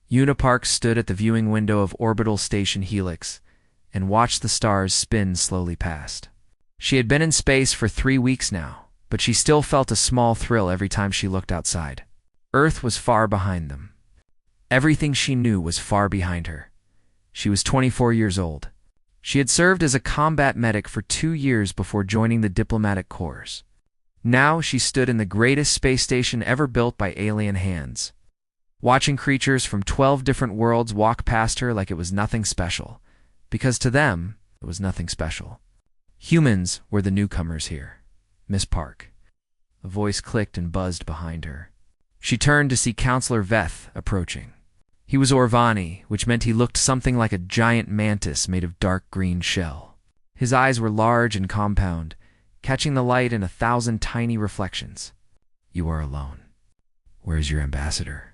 Unipark stood at the viewing window of orbital station Helix and watched the stars spin slowly past. She had been in space for 3 weeks now, but she still felt a small thrill every time she looked outside. Earth was far behind them. Everything she knew was far behind her. She was 24 years old. She had served as a combat medic for 2 years before joining the diplomatic corps. Now she stood in the greatest space station ever built by alien hands, watching creatures from 12 different worlds walk past her like it was nothing special, because to them, it was nothing special. Humans were the newcomers here. Miss Park. A voice clicked and buzzed behind her. She turned to see Counselor Veth approaching. He was Orvani, which meant he looked something like a giant mantis made of dark green shell. His eyes were large and compound, catching the light in 1,000 tiny reflections. You are alone. Where is your ambassador?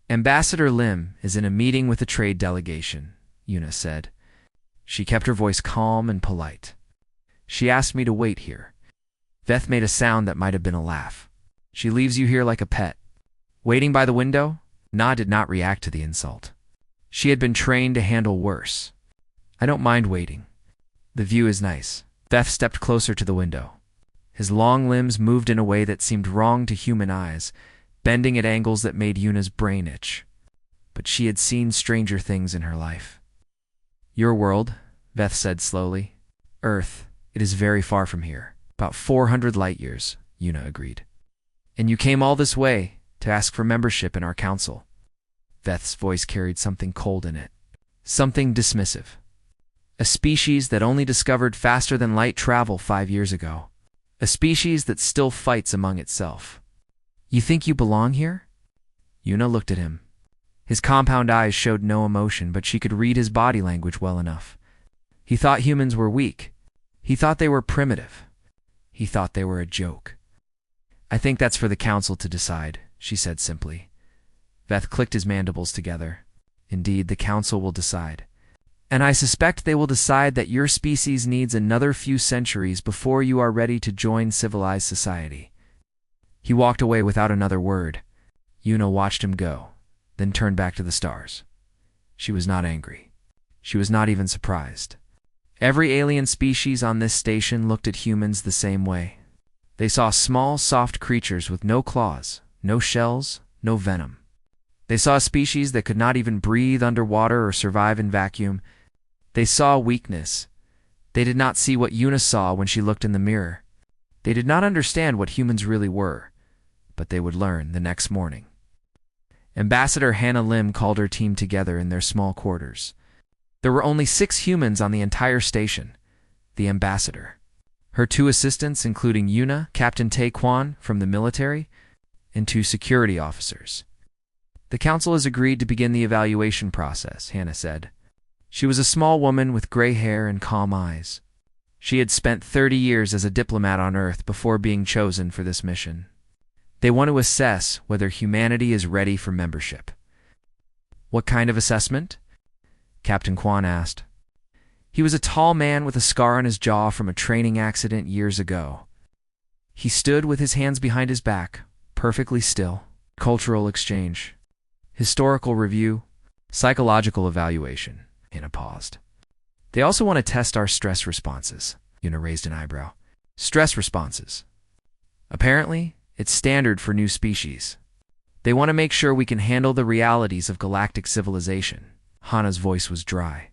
Ambassador Lim is in a meeting with a trade delegation, Yuna said. She kept her voice calm and polite. She asked me to wait here. Veth made a sound that might have been a laugh. She leaves you here like a pet. Waiting by the window? Na did not react to the insult. She had been trained to handle worse. I don't mind waiting. The view is nice. Veth stepped closer to the window. His long limbs moved in a way that seemed wrong to human eyes, bending at angles that made Yuna's brain itch. But she had seen stranger things in her life. Your world, Veth said slowly. Earth, it is very far from here. About 400 light years, Yuna agreed. And you came all this way to ask for membership in our council. Veth's voice carried something cold in it. Something dismissive. A species that only discovered faster than light travel 5 years ago. A species that still fights among itself. You think you belong here? Yuna looked at him. His compound eyes showed no emotion, but she could read his body language well enough. He thought humans were weak. He thought they were primitive. He thought they were a joke. I think that's for the council to decide, she said simply. Veth clicked his mandibles together. Indeed, the council will decide. And I suspect they will decide that your species needs another few centuries before you are ready to join civilized society. He walked away without another word. Yuna watched him go, then turned back to the stars. She was not angry. She was not even surprised. Every alien species on this station looked at humans the same way. They saw small, soft creatures with no claws, no shells, no venom. They saw a species that could not even breathe underwater or survive in vacuum. They saw weakness. They did not see what Yuna saw when she looked in the mirror. They did not understand what humans really were, but they would learn the next morning. Ambassador Hannah Lim called her team together in their small quarters. There were only 6 humans on the entire station. The ambassador, her 2 assistants including Yuna, Captain Tae Kwan from the military, and 2 security officers. The council has agreed to begin the evaluation process, Hannah said. She was a small woman with gray hair and calm eyes. She had spent 30 years as a diplomat on Earth before being chosen for this mission. They want to assess whether humanity is ready for membership. What kind of assessment? Captain Kwan asked. He was a tall man with a scar on his jaw from a training accident years ago. He stood with his hands behind his back, perfectly still. Cultural exchange. Historical review. Psychological evaluation. Hannah paused. They also want to test our stress responses. Yuna raised an eyebrow. Stress responses. Apparently, it's standard for new species. They want to make sure we can handle the realities of galactic civilization. Hannah's voice was dry.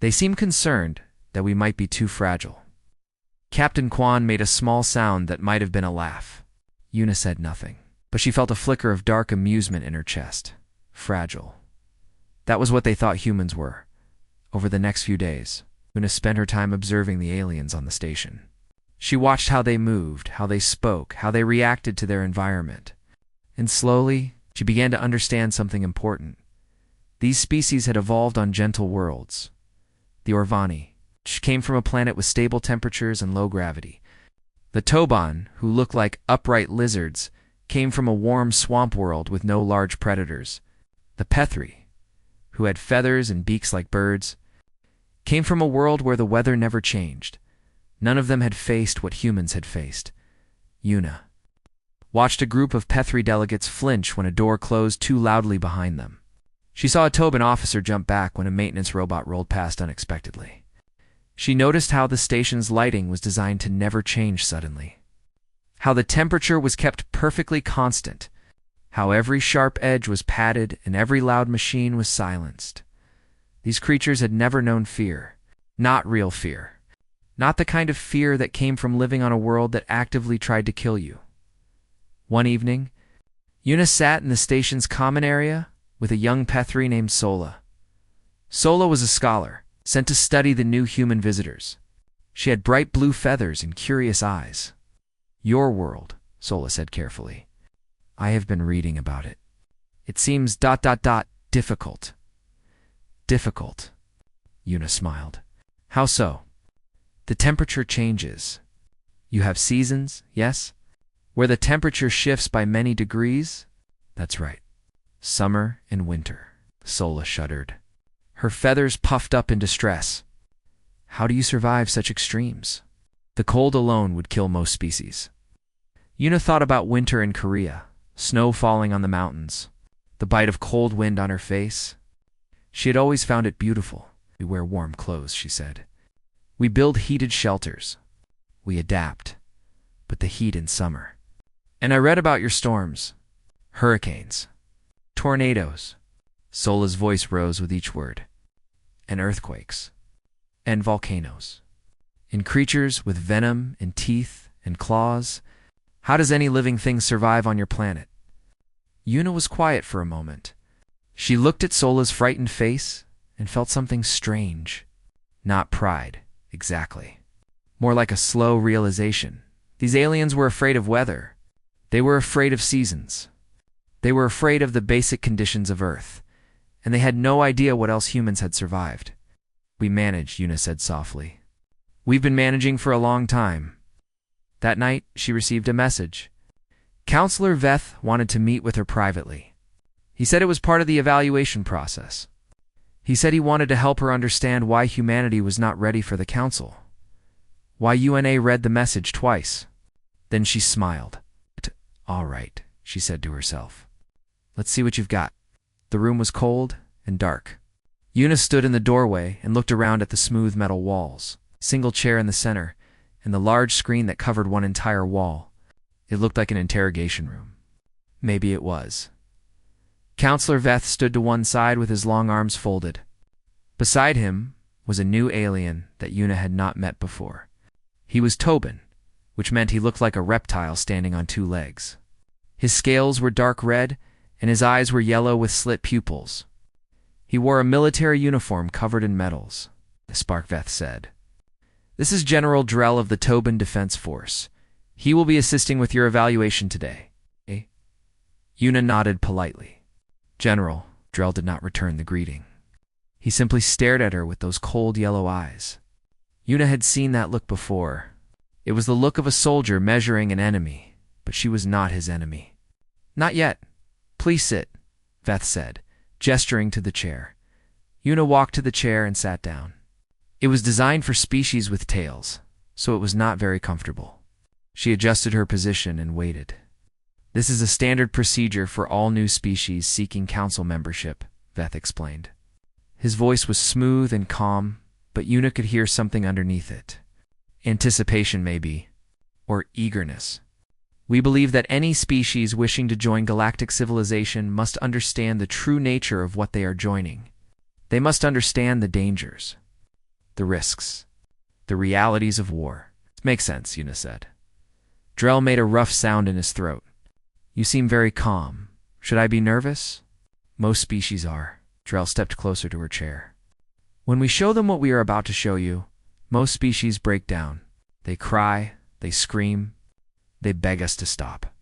They seem concerned that we might be too fragile. Captain Kwan made a small sound that might have been a laugh. Yuna said nothing, but she felt a flicker of dark amusement in her chest. Fragile. That was what they thought humans were. Over the next few days, Yuna spent her time observing the aliens on the station. She watched how they moved, how they spoke, how they reacted to their environment. And slowly, she began to understand something important. These species had evolved on gentle worlds. The Orvani, which came from a planet with stable temperatures and low gravity. The Toban, who looked like upright lizards, came from a warm swamp world with no large predators. The Pethri, who had feathers and beaks like birds, came from a world where the weather never changed. None of them had faced what humans had faced. Yuna watched a group of Pethri delegates flinch when a door closed too loudly behind them. She saw a Tobin officer jump back when a maintenance robot rolled past unexpectedly. She noticed how the station's lighting was designed to never change suddenly, how the temperature was kept perfectly constant, how every sharp edge was padded and every loud machine was silenced. These creatures had never known fear, not real fear, not the kind of fear that came from living on a world that actively tried to kill you. One evening, Yuna sat in the station's common area with a young Pethri named Sola. Sola was a scholar, sent to study the new human visitors. She had bright blue feathers and curious eyes. "Your world," Sola said carefully. "I have been reading about it. It seems ... difficult." "Difficult?" Yuna smiled. "How so?" "The temperature changes. You have seasons, yes? Where the temperature shifts by many degrees?" "That's right. Summer and winter." Sola shuddered. Her feathers puffed up in distress. "How do you survive such extremes?" "The cold alone would kill most species." Yuna thought about winter in Korea, snow falling on the mountains, the bite of cold wind on her face. She had always found it beautiful. "We wear warm clothes," she said. "We build heated shelters. We adapt. But the heat in summer. And I read about your storms. Hurricanes. Tornadoes." Sola's voice rose with each word. "And earthquakes. And volcanoes. And creatures with venom and teeth and claws. How does any living thing survive on your planet?" Yuna was quiet for a moment. She looked at Sola's frightened face and felt something strange. Not pride, exactly. More like a slow realization. These aliens were afraid of weather. They were afraid of seasons. They were afraid of the basic conditions of Earth, and they had no idea what else humans had survived. "We manage," Yuna said softly. "We've been managing for a long time." That night, she received a message. Counselor Veth wanted to meet with her privately. He said it was part of the evaluation process. He said he wanted to help her understand why humanity was not ready for the council. Why UNA read the message twice. Then she smiled. "All right," she said to herself. "Let's see what you've got." The room was cold and dark. Yuna stood in the doorway and looked around at the smooth metal walls, single chair in the center, and the large screen that covered one entire wall. It looked like an interrogation room. Maybe it was. Counselor Veth stood to one side with his long arms folded. Beside him was a new alien that Yuna had not met before. He was Tobin, which meant he looked like a reptile standing on two legs. His scales were dark red, and his eyes were yellow with slit pupils. He wore a military uniform covered in medals, Sparkveth said. "This is General Drell of the Tobin Defense Force. He will be assisting with your evaluation today." Eh? Yuna nodded politely. "General," Drell did not return the greeting. He simply stared at her with those cold yellow eyes. Yuna had seen that look before. It was the look of a soldier measuring an enemy, but she was not his enemy. "Not yet. Please sit," Veth said, gesturing to the chair. Yuna walked to the chair and sat down. It was designed for species with tails, so it was not very comfortable. She adjusted her position and waited. "This is a standard procedure for all new species seeking council membership," Veth explained. His voice was smooth and calm, but Yuna could hear something underneath it. Anticipation, maybe, or eagerness. "We believe that any species wishing to join galactic civilization must understand the true nature of what they are joining. They must understand the dangers, the risks, the realities of war." "Makes sense," Yuna said. Drell made a rough sound in his throat. "You seem very calm. Should I be nervous?" "Most species are." Drell stepped closer to her chair. "When we show them what we are about to show you, most species break down. They cry, they scream, they beg us to stop."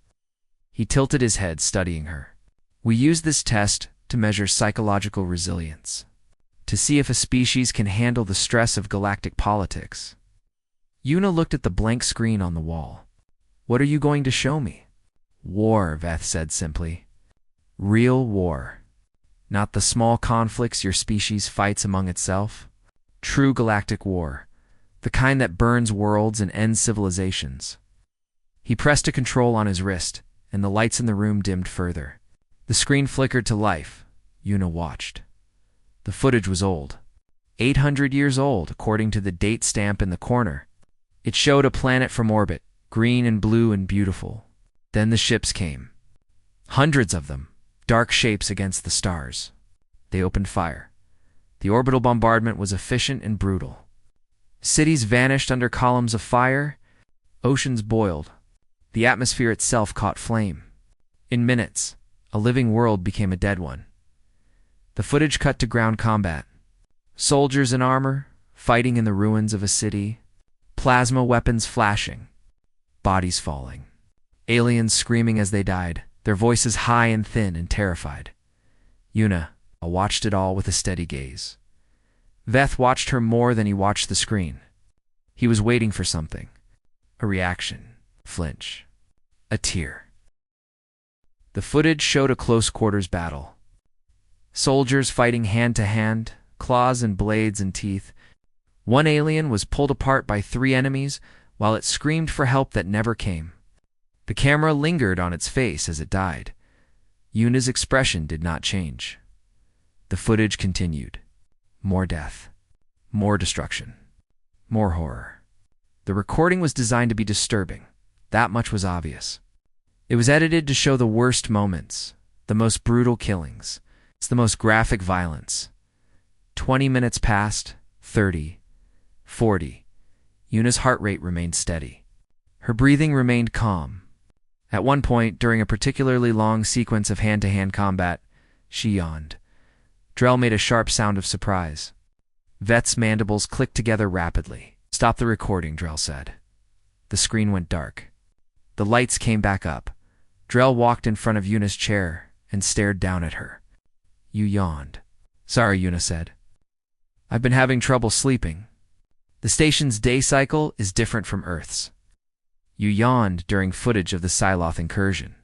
He tilted his head, studying her. "We use this test to measure psychological resilience, to see if a species can handle the stress of galactic politics." Yuna looked at the blank screen on the wall. "What are you going to show me?" "War," Veth said simply. "Real war. Not the small conflicts your species fights among itself. True galactic war. The kind that burns worlds and ends civilizations." He pressed a control on his wrist, and the lights in the room dimmed further. The screen flickered to life, Yuna watched. The footage was old. 800 years old, according to the date stamp in the corner. It showed a planet from orbit, green and blue and beautiful. Then the ships came. Hundreds of them, dark shapes against the stars. They opened fire. The orbital bombardment was efficient and brutal. Cities vanished under columns of fire. Oceans boiled. The atmosphere itself caught flame. In minutes, a living world became a dead one. The footage cut to ground combat. Soldiers in armor, fighting in the ruins of a city. Plasma weapons flashing. Bodies falling. Aliens screaming as they died, their voices high and thin and terrified. Yuna watched it all with a steady gaze. Veth watched her more than he watched the screen. He was waiting for something. A reaction. Flinch. A tear. The footage showed a close-quarters battle. Soldiers fighting hand-to-hand, claws and blades and teeth. One alien was pulled apart by 3 enemies while it screamed for help that never came. The camera lingered on its face as it died. Yuna's expression did not change. The footage continued. More death. More destruction. More horror. The recording was designed to be disturbing. That much was obvious. It was edited to show the worst moments, the most brutal killings, the most graphic violence. 20 minutes passed, 30, 40. Yuna's heart rate remained steady. Her breathing remained calm. At one point, during a particularly long sequence of hand-to-hand combat, she yawned. Drell made a sharp sound of surprise. Veth's mandibles clicked together rapidly. "Stop the recording," Drell said. The screen went dark. The lights came back up. Drell walked in front of Yuna's chair and stared down at her. "You yawned." "Sorry," Yuna said. "I've been having trouble sleeping. The station's day cycle is different from Earth's. You yawned during footage of the Psyloth incursion.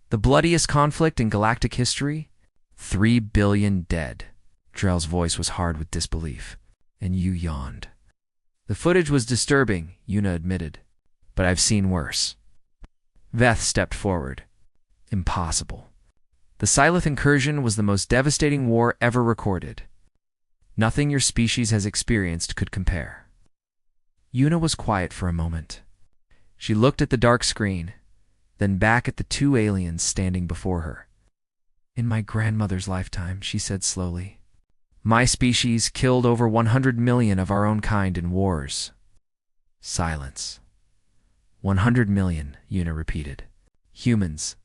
The bloodiest conflict in galactic history? 3 billion dead." Drell's voice was hard with disbelief. "And you yawned." "The footage was disturbing," Yuna admitted. "But I've seen worse." Veth stepped forward. "Impossible. The Psyloth incursion was the most devastating war ever recorded. Nothing your species has experienced could compare." Yuna was quiet for a moment. She looked at the dark screen, then back at the 2 aliens standing before her. "In my grandmother's lifetime," she said slowly, "my species killed over 100 million of our own kind in wars." Silence. 100 million, Yuna repeated. Humans,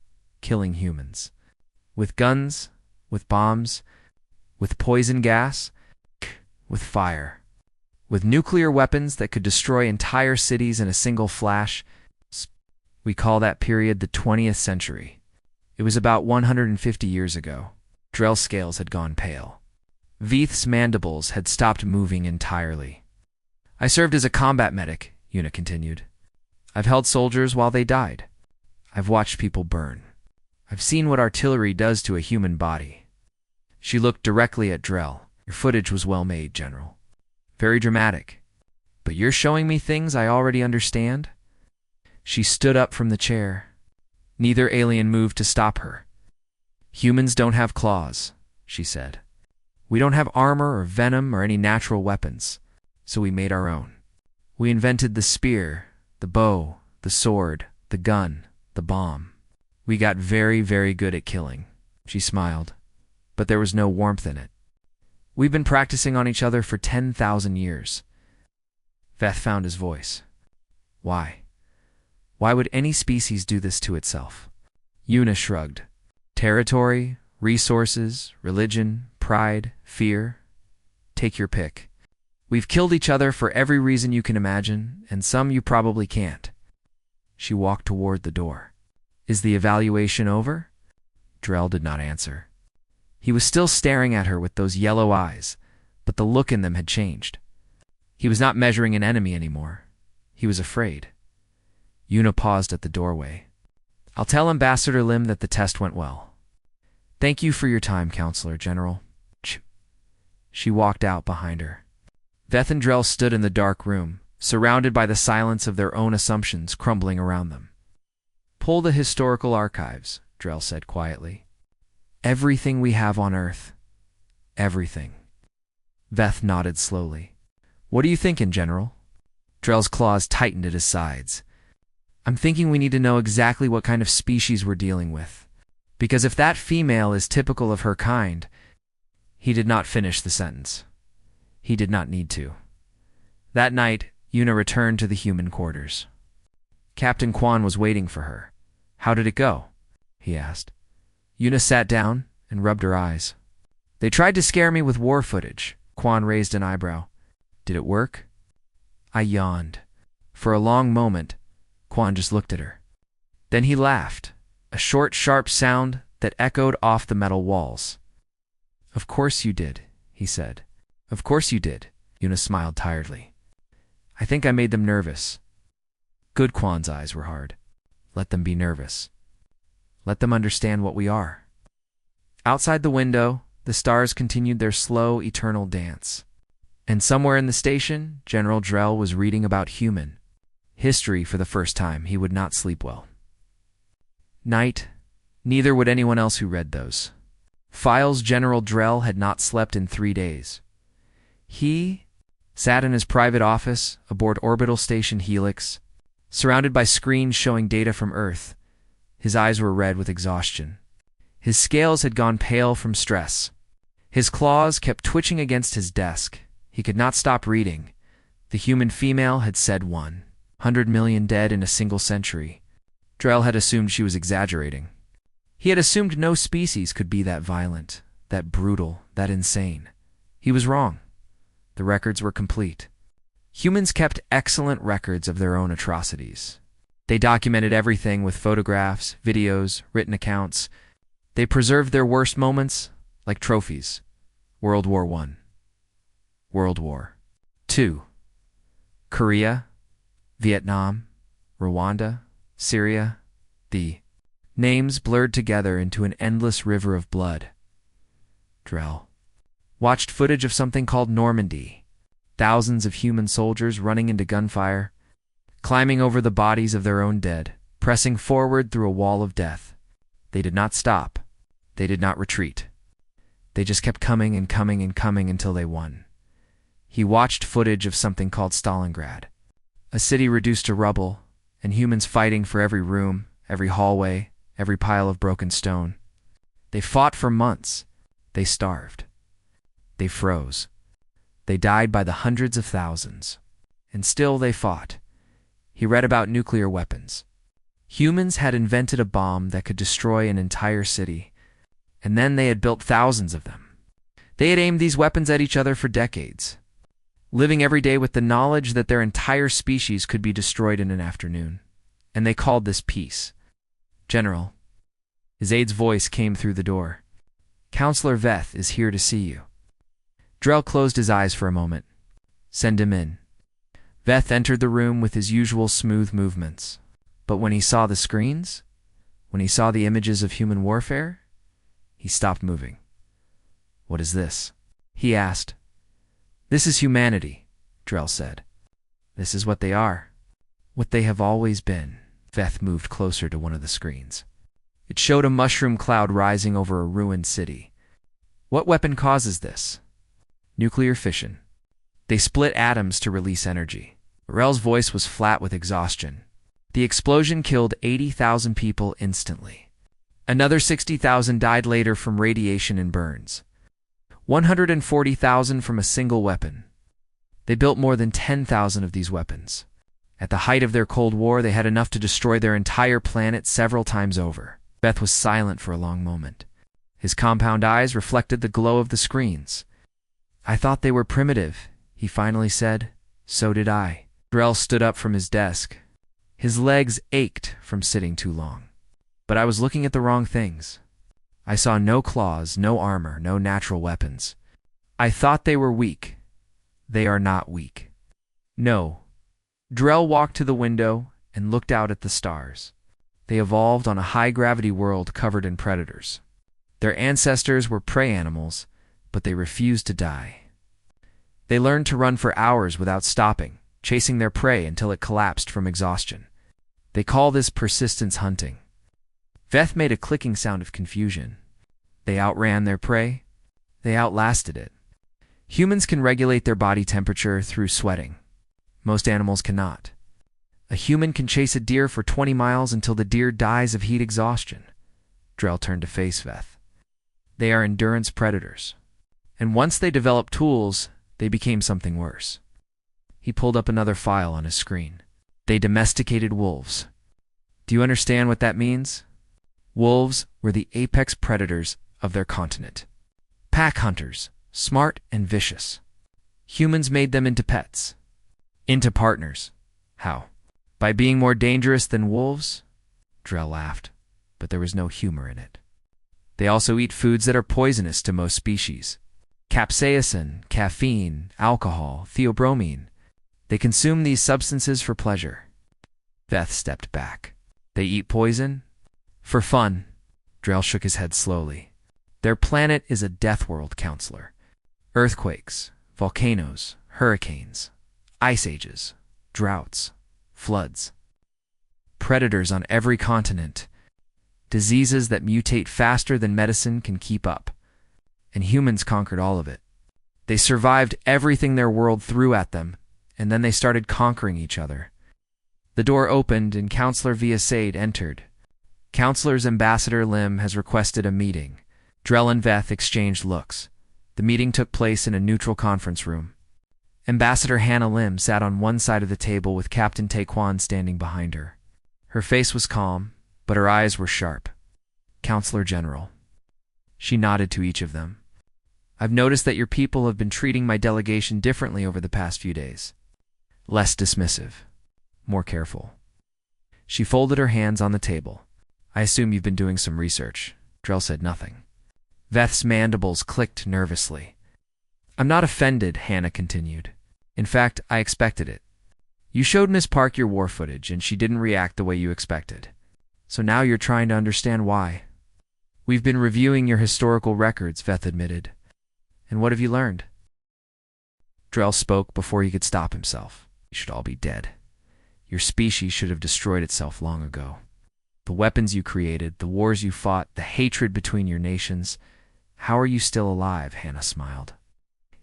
killing humans. With guns, with bombs, with poison gas, with fire. With nuclear weapons that could destroy entire cities in a single flash. We call that period the 20th century. It was about 150 years ago. Drell's scales had gone pale. Veth's mandibles had stopped moving entirely. "I served as a combat medic," Yuna continued. "I've held soldiers while they died. I've watched people burn. I've seen what artillery does to a human body." She looked directly at Drell. "Your footage was well made, General. Very dramatic. But you're showing me things I already understand?" She stood up from the chair. Neither alien moved to stop her. "Humans don't have claws," she said. "We don't have armor or venom or any natural weapons, so we made our own. We invented the spear, the bow, the sword, the gun, the bomb. We got very, very good at killing." She smiled, but there was no warmth in it. "We've been practicing on each other for 10,000 years. Veth found his voice. "Why? Why would any species do this to itself?" Yuna shrugged. "Territory, resources, religion, pride, fear. Take your pick. We've killed each other for every reason you can imagine, and some you probably can't." She walked toward the door. "Is the evaluation over?" Drell did not answer. He was still staring at her with those yellow eyes, but the look in them had changed. He was not measuring an enemy anymore. He was afraid. Yuna paused at the doorway. "I'll tell Ambassador Lim that the test went well. Thank you for your time, Counselor General." She walked out behind her. Veth and Drell stood in the dark room, surrounded by the silence of their own assumptions crumbling around them. "Pull the historical archives," Drell said quietly. Everything we have on Earth. Everything. Veth nodded slowly. What are you thinking, General? Drell's claws tightened at his sides. I'm thinking we need to know exactly what kind of species we're dealing with. Because if that female is typical of her kind... He did not finish the sentence. He did not need to. That night, Yuna returned to the human quarters. Captain Quan was waiting for her. How did it go? He asked. Yuna sat down and rubbed her eyes. They tried to scare me with war footage. Quan raised an eyebrow. Did it work? I yawned. For a long moment, Quan just looked at her. Then he laughed, a short, sharp sound that echoed off the metal walls. Of course you did, he said. Of course you did, Yuna smiled tiredly. I think I made them nervous. Good. Quan's eyes were hard. Let them be nervous. Let them understand what we are. Outside the window, the stars continued their slow, eternal dance. And somewhere in the station, General Drell was reading about human history for the first time. He would not sleep well. Night, neither would anyone else who read those files. General Drell had not slept in 3 days. He sat in his private office aboard orbital station Helix, surrounded by screens showing data from Earth. His eyes were red with exhaustion. His scales had gone pale from stress. His claws kept twitching against his desk. He could not stop reading. The human female had said 100 million dead in a single century. Drell had assumed she was exaggerating. He had assumed no species could be that violent, that brutal, that insane. He was wrong. The records were complete. Humans kept excellent records of their own atrocities. They documented everything with photographs, videos, written accounts. They preserved their worst moments like trophies. World War I. World War II. Korea, Vietnam, Rwanda, Syria. The names blurred together into an endless river of blood. Drell watched footage of something called Normandy. Thousands of human soldiers running into gunfire, climbing over the bodies of their own dead, pressing forward through a wall of death. They did not stop. They did not retreat. They just kept coming and coming and coming until they won. He watched footage of something called Stalingrad, a city reduced to rubble, and humans fighting for every room, every hallway, every pile of broken stone. They fought for months. They starved. They froze. They died by the hundreds of thousands. And still they fought. He read about nuclear weapons. Humans had invented a bomb that could destroy an entire city, and then they had built thousands of them. They had aimed these weapons at each other for decades, living every day with the knowledge that their entire species could be destroyed in an afternoon. And they called this peace. General. His aide's voice came through the door. Counselor Veth is here to see you. Drell closed his eyes for a moment. Send him in. Veth entered the room with his usual smooth movements. But when he saw the screens, when he saw the images of human warfare, he stopped moving. What is this? He asked. This is humanity, Drell said. This is what they are. What they have always been. Veth moved closer to one of the screens. It showed a mushroom cloud rising over a ruined city. What weapon causes this? Nuclear fission. They split atoms to release energy. Drell's voice was flat with exhaustion. The explosion killed 80,000 people instantly. Another 60,000 died later from radiation and burns. 140,000 from a single weapon. They built more than 10,000 of these weapons. At the height of their Cold War, they had enough to destroy their entire planet several times over. Veth was silent for a long moment. His compound eyes reflected the glow of the screens. I thought they were primitive, he finally said. So did I. Drell stood up from his desk. His legs ached from sitting too long. But I was looking at the wrong things. I saw no claws, no armor, no natural weapons. I thought they were weak. They are not weak. No. Drell walked to the window and looked out at the stars. They evolved on a high-gravity world covered in predators. Their ancestors were prey animals, but they refused to die. They learned to run for hours without stopping, chasing their prey until it collapsed from exhaustion. They call this persistence hunting. Veth made a clicking sound of confusion. They outran their prey. They outlasted it. Humans can regulate their body temperature through sweating. Most animals cannot. A human can chase a deer for 20 miles until the deer dies of heat exhaustion. Drell turned to face Veth. They are endurance predators. And once they developed tools, they became something worse. He pulled up another file on his screen. They domesticated wolves. Do you understand what that means? Wolves were the apex predators of their continent. Pack hunters, smart and vicious. Humans made them into pets. Into partners. How? By being more dangerous than wolves? Drell laughed, but there was no humor in it. They also eat foods that are poisonous to most species. Capsaicin, caffeine, alcohol, theobromine. They consume these substances for pleasure. Veth stepped back. They eat poison? For fun. Drell shook his head slowly. Their planet is a death world, counselor. Earthquakes, volcanoes, hurricanes, ice ages, droughts, floods. Predators on every continent. Diseases that mutate faster than medicine can keep up. And humans conquered all of it. They survived everything their world threw at them, and then they started conquering each other. The door opened and Counselor Viasaid entered. Counselor's Ambassador Lim has requested a meeting. Drell and Veth exchanged looks. The meeting took place in a neutral conference room. Ambassador Hannah Lim sat on one side of the table with Captain Taekwon standing behind her. Her face was calm, but her eyes were sharp. Counselor General. She nodded to each of them. I've noticed that your people have been treating my delegation differently over the past few days. Less dismissive. More careful. She folded her hands on the table. I assume you've been doing some research. Drell said nothing. Veth's mandibles clicked nervously. I'm not offended, Hannah continued. In fact, I expected it. You showed Miss Park your war footage, and she didn't react the way you expected. So now you're trying to understand why. We've been reviewing your historical records, Veth admitted. And what have you learned? Drell spoke before he could stop himself. You should all be dead. Your species should have destroyed itself long ago. The weapons you created, the wars you fought, the hatred between your nations. How are you still alive? Hannah smiled.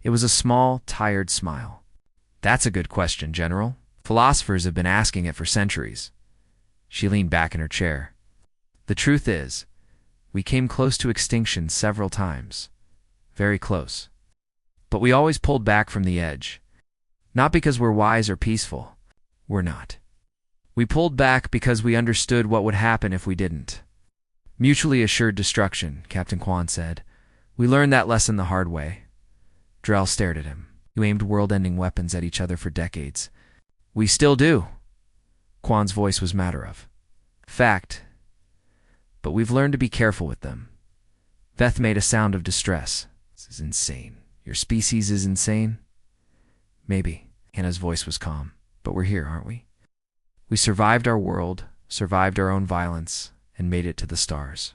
It was a small, tired smile. That's a good question, General. Philosophers have been asking it for centuries. She leaned back in her chair. The truth is, we came close to extinction several times. Very close. But we always pulled back from the edge. Not because we're wise or peaceful. We're not. We pulled back because we understood what would happen if we didn't. Mutually assured destruction, Captain Kwan said. We learned that lesson the hard way. Drell stared at him. You aimed world-ending weapons at each other for decades. We still do. Kwan's voice was matter of fact. But we've learned to be careful with them. Veth made a sound of distress. This is insane. Your species is insane? Maybe. Hannah's voice was calm. But we're here, aren't we? We survived our world, survived our own violence, and made it to the stars.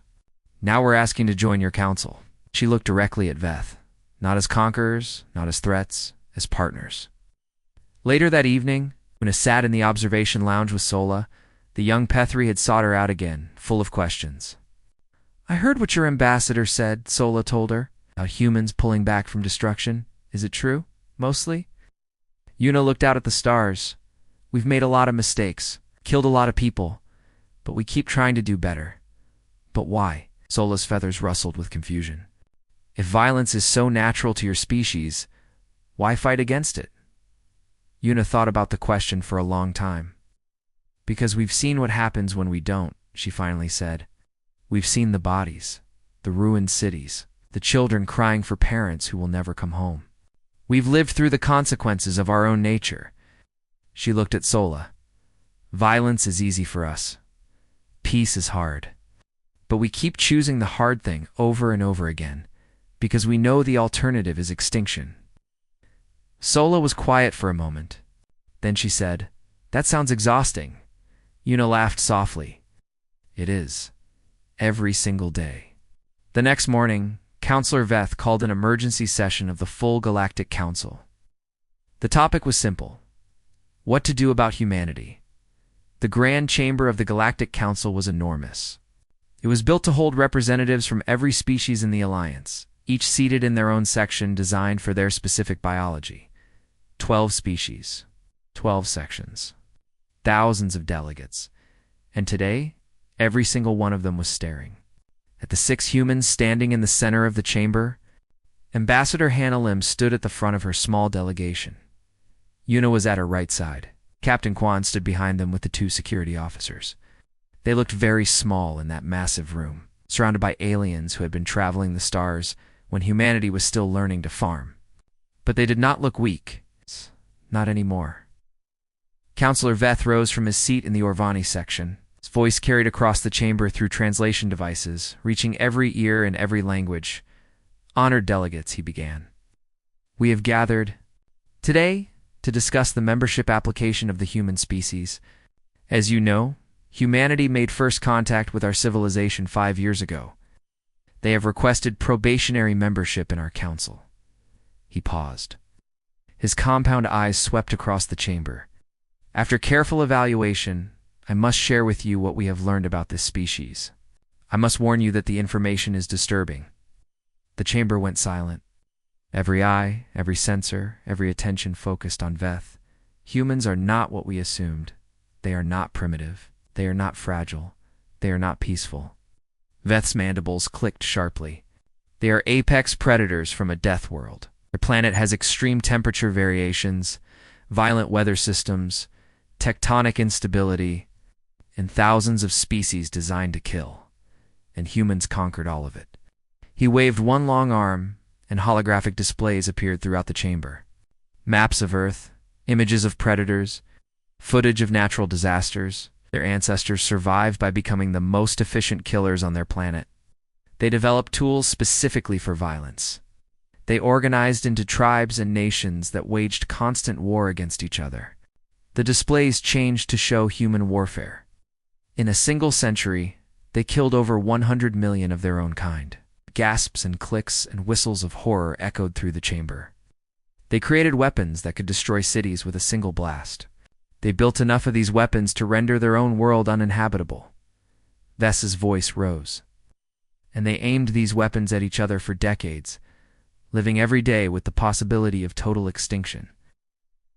Now we're asking to join your council. She looked directly at Veth. Not as conquerors, not as threats, as partners. Later that evening, when Una sat in the observation lounge with Sola, the young Pethri had sought her out again, full of questions. I heard what your ambassador said, Sola told her, about humans pulling back from destruction. Is it true, mostly? Una looked out at the stars. We've made a lot of mistakes, killed a lot of people, but we keep trying to do better. But why? Sola's feathers rustled with confusion. If violence is so natural to your species, why fight against it? Una thought about the question for a long time. Because we've seen what happens when we don't, she finally said. We've seen the bodies, the ruined cities, the children crying for parents who will never come home. We've lived through the consequences of our own nature. She looked at Sola. Violence is easy for us. Peace is hard. But we keep choosing the hard thing over and over again, because we know the alternative is extinction. Sola was quiet for a moment. Then she said, That sounds exhausting. Una laughed softly. It is. Every single day. The next morning, Counselor Veth called an emergency session of the full Galactic Council. The topic was simple. What to do about humanity. The Grand Chamber of the Galactic Council was enormous. It was built to hold representatives from every species in the Alliance, each seated in their own section designed for their specific biology. 12 species, 12 sections, thousands of delegates. And today, every single one of them was staring. At the 6 humans standing in the center of the chamber, Ambassador HumaHFY stood at the front of her small delegation. Yuna was at her right side. Captain Quan stood behind them with the 2 security officers. They looked very small in that massive room, surrounded by aliens who had been traveling the stars when humanity was still learning to farm. But they did not look weak. Not anymore. Counselor Veth rose from his seat in the Orvani section. His voice carried across the chamber through translation devices, reaching every ear in every language. Honored delegates, he began. We have gathered today to discuss the membership application of the human species. As you know, humanity made first contact with our civilization 5 years ago. They have requested probationary membership in our council. He paused. His compound eyes swept across the chamber. After careful evaluation, I must share with you what we have learned about this species. I must warn you that the information is disturbing. The chamber went silent. Every eye, every sensor, every attention focused on Veth. Humans are not what we assumed. They are not primitive. They are not fragile. They are not peaceful. Veth's mandibles clicked sharply. They are apex predators from a death world. Their planet has extreme temperature variations, violent weather systems, tectonic instability, and thousands of species designed to kill. And humans conquered all of it. He waved one long arm, and holographic displays appeared throughout the chamber. Maps of Earth, images of predators, footage of natural disasters. Their ancestors survived by becoming the most efficient killers on their planet. They developed tools specifically for violence. They organized into tribes and nations that waged constant war against each other. The displays changed to show human warfare. In a single century, they killed over 100 million of their own kind. Gasps and clicks and whistles of horror echoed through the chamber. They created weapons that could destroy cities with a single blast. They built enough of these weapons to render their own world uninhabitable. Vess's voice rose. And they aimed these weapons at each other for decades, living every day with the possibility of total extinction.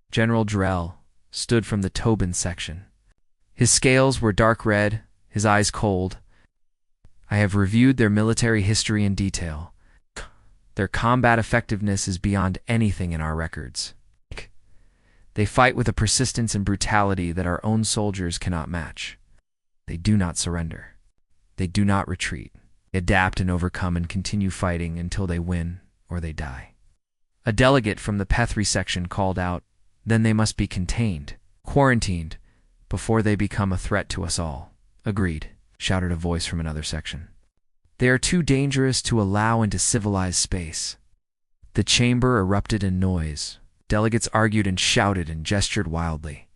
General Drell stood from the Tobin section. His scales were dark red, his eyes cold. I have reviewed their military history in detail. Their combat effectiveness is beyond anything in our records. They fight with a persistence and brutality that our own soldiers cannot match. They do not surrender. They do not retreat. They adapt and overcome and continue fighting until they win or they die. A delegate from the Pethry section called out, "Then they must be contained, quarantined, before they become a threat to us all." "Agreed," shouted a voice from another section. "They are too dangerous to allow into civilized space." The chamber erupted in noise. Delegates argued and shouted and gestured wildly.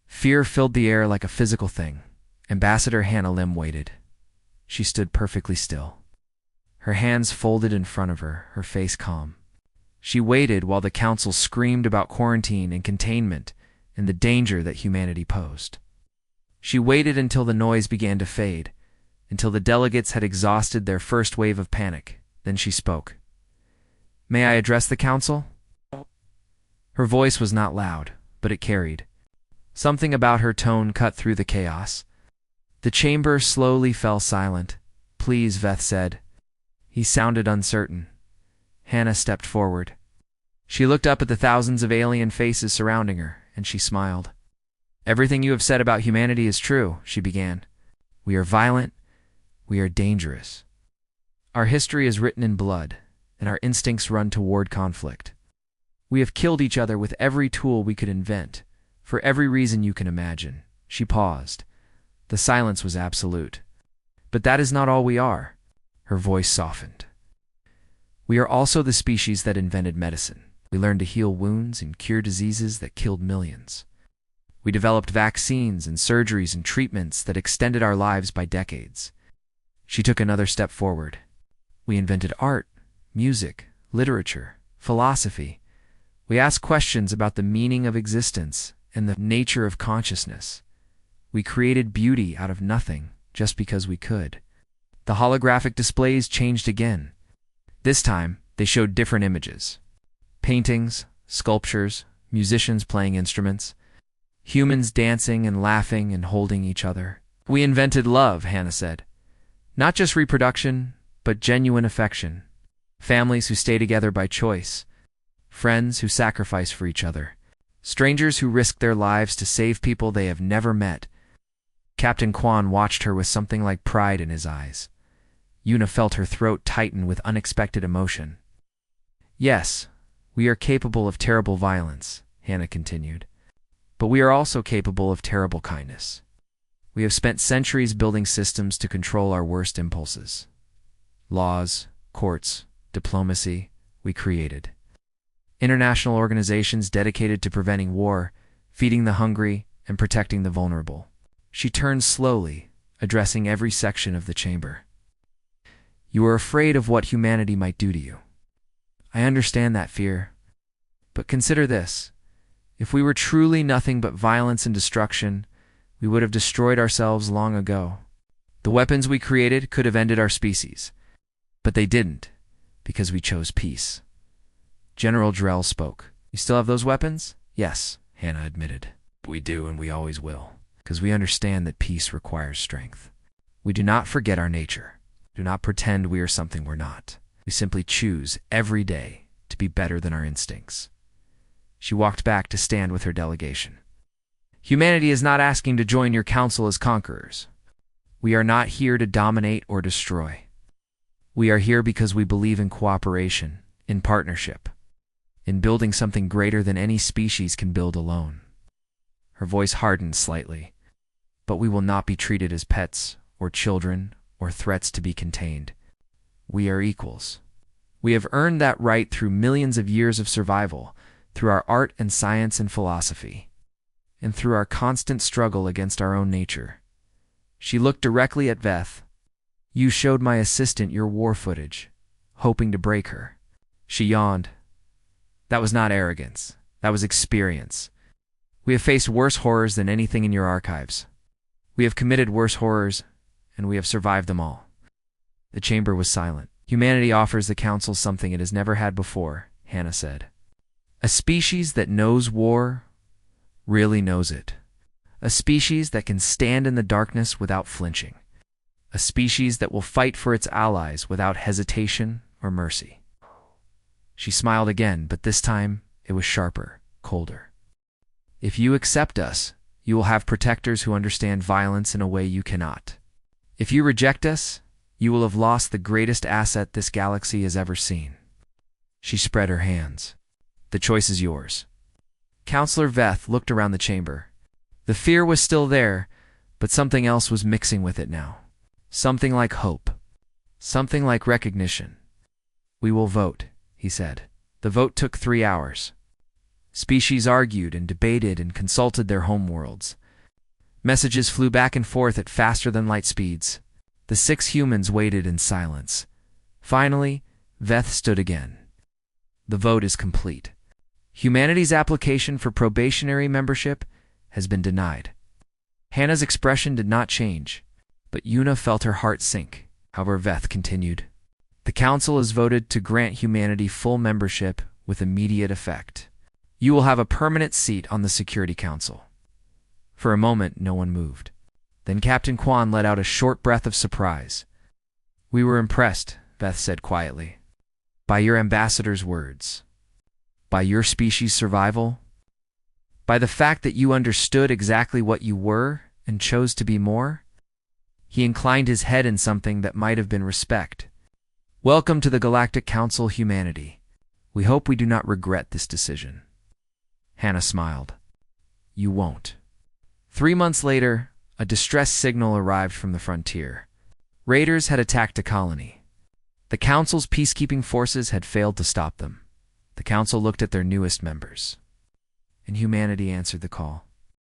Fear filled the air like a physical thing. Ambassador HumaHFY waited. She stood perfectly still. Her hands folded in front of her, her face calm. She waited while the council screamed about quarantine and containment and the danger that humanity posed. She waited until the noise began to fade, until the delegates had exhausted their first wave of panic. Then she spoke. "May I address the council?" Her voice was not loud, but it carried. Something about her tone cut through the chaos. The chamber slowly fell silent. "Please," Veth said. He sounded uncertain. Hannah stepped forward. She looked up at the thousands of alien faces surrounding her, and she smiled. "Everything you have said about humanity is true," she began. "We are violent. We are dangerous. Our history is written in blood, and our instincts run toward conflict. We have killed each other with every tool we could invent, for every reason you can imagine." She paused. The silence was absolute. "But that is not all we are." Her voice softened. "We are also the species that invented medicine. We learned to heal wounds and cure diseases that killed millions. We developed vaccines and surgeries and treatments that extended our lives by decades." She took another step forward. "We invented art, music, literature, philosophy. We asked questions about the meaning of existence and the nature of consciousness. We created beauty out of nothing just because we could. The holographic displays changed again. This time, they showed different images. Paintings, sculptures, musicians playing instruments, humans dancing and laughing and holding each other. "We invented love," Hannah said. "Not just reproduction, but genuine affection. Families who stay together by choice. Friends who sacrifice for each other. Strangers who risk their lives to save people they have never met." Captain Kwan watched her with something like pride in his eyes. Yuna felt her throat tighten with unexpected emotion. "Yes, we are capable of terrible violence," Hannah continued. "But we are also capable of terrible kindness. We have spent centuries building systems to control our worst impulses. Laws, courts, diplomacy, we created. International organizations dedicated to preventing war, feeding the hungry, and protecting the vulnerable." She turned slowly, addressing every section of the chamber. "You are afraid of what humanity might do to you. I understand that fear. But consider this. If we were truly nothing but violence and destruction, we would have destroyed ourselves long ago. The weapons we created could have ended our species. But they didn't, because we chose peace." General Drell spoke. "You still have those weapons?" "Yes," Hannah admitted. "We do, and we always will, because we understand that peace requires strength. We do not forget our nature. Do not pretend we are something we're not. We simply choose every day to be better than our instincts." She walked back to stand with her delegation. "Humanity is not asking to join your council as conquerors. We are not here to dominate or destroy. We are here because we believe in cooperation, in partnership, in building something greater than any species can build alone." Her voice hardened slightly. "But we will not be treated as pets or children or threats to be contained. We are equals. We have earned that right through millions of years of survival, through our art and science and philosophy, and through our constant struggle against our own nature." She looked directly at Veth. "You showed my assistant your war footage, hoping to break her." She yawned. "That was not arrogance. That was experience. We have faced worse horrors than anything in your archives. We have committed worse horrors, and we have survived them all." The chamber was silent. "Humanity offers the Council something it has never had before," Hannah said. "A species that knows war, really knows it. A species that can stand in the darkness without flinching. A species that will fight for its allies without hesitation or mercy." She smiled again, but this time it was sharper, colder. "If you accept us, you will have protectors who understand violence in a way you cannot. If you reject us, you will have lost the greatest asset this galaxy has ever seen." She spread her hands. "The choice is yours." Counselor Veth looked around the chamber. The fear was still there, but something else was mixing with it now. Something like hope. Something like recognition. "We will vote," he said. The vote took 3 hours. Species argued and debated and consulted their homeworlds. Messages flew back and forth at faster than light speeds. The 6 humans waited in silence. Finally, Veth stood again. "The vote is complete. Humanity's application for probationary membership has been denied." Hannah's expression did not change, but Yuna felt her heart sink. However, Veth continued. "The Council has voted to grant humanity full membership with immediate effect. You will have a permanent seat on the Security Council." For a moment, no one moved. Then Captain Kwan let out a short breath of surprise. "We were impressed," Veth said quietly, "by your ambassador's words. By your species' survival. By the fact that you understood exactly what you were and chose to be more." He inclined his head in something that might have been respect. "Welcome to the Galactic Council, humanity. We hope we do not regret this decision." Hannah smiled. "You won't." 3 months later, a distress signal arrived from the frontier. Raiders had attacked a colony. The Council's peacekeeping forces had failed to stop them. The Council looked at their newest members, and humanity answered the call.